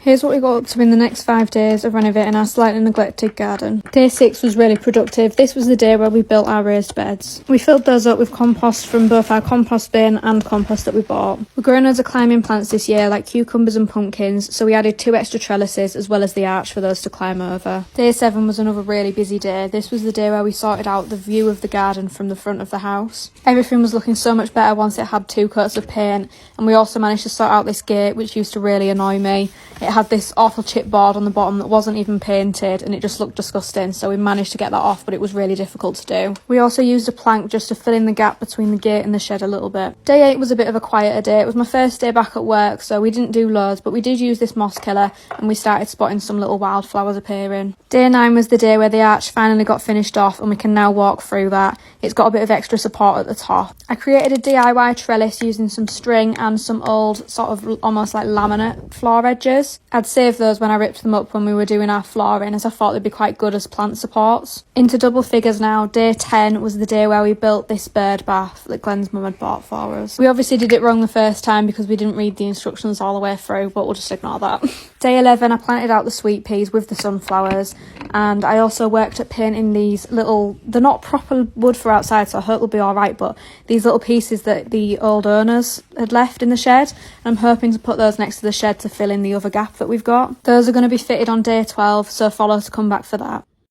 Here's what we got up to in the next 5 days of renovating our slightly neglected garden. Day 6 was really productive. This was the day where we built our raised beds. We filled those up with compost from both our compost bin and compost that we bought. We're growing loads of climbing plants this year, like cucumbers and pumpkins, so we added 2 extra trellises as well as the arch for those to climb over. Day 7 was another really busy day. This was the day where we sorted out the view of the garden from the front of the house. Everything was looking so much better once it had 2 coats of paint, and we also managed to sort out this gate, which used to really annoy me. It had this awful chipboard on the bottom that wasn't even painted and it just looked disgusting, so we managed to get that off, but it was really difficult to do. We also used a plank just to fill in the gap between the gate and the shed a little bit. Day 8 was a bit of a quieter day. It was my first day back at work, so we didn't do loads, but we did use this moss killer and we started spotting some little wildflowers appearing. Day 9 was the day where the arch finally got finished off and we can now walk through that. It's got a bit of extra support at the top. I created a DIY trellis using some string and some old sort of almost like laminate floor edges. I'd saved those when I ripped them up when we were doing our flooring, as I thought they'd be quite good as plant supports. Into double figures now. Day 10 was the day where we built this bird bath that Glenn's mum had bought for us. We obviously did it wrong the first time because we didn't read the instructions all the way through, but we'll just ignore that. Day 11 I planted out the sweet peas with the sunflowers, and I also worked at painting these little, they're not proper wood for outside, so I hope they'll be alright, but these little pieces that the old owners had left in the shed, and I'm hoping to put those next to the shed to fill in the other gap that we've got. Those are going to be fitted on day 12, so follow to come back for that.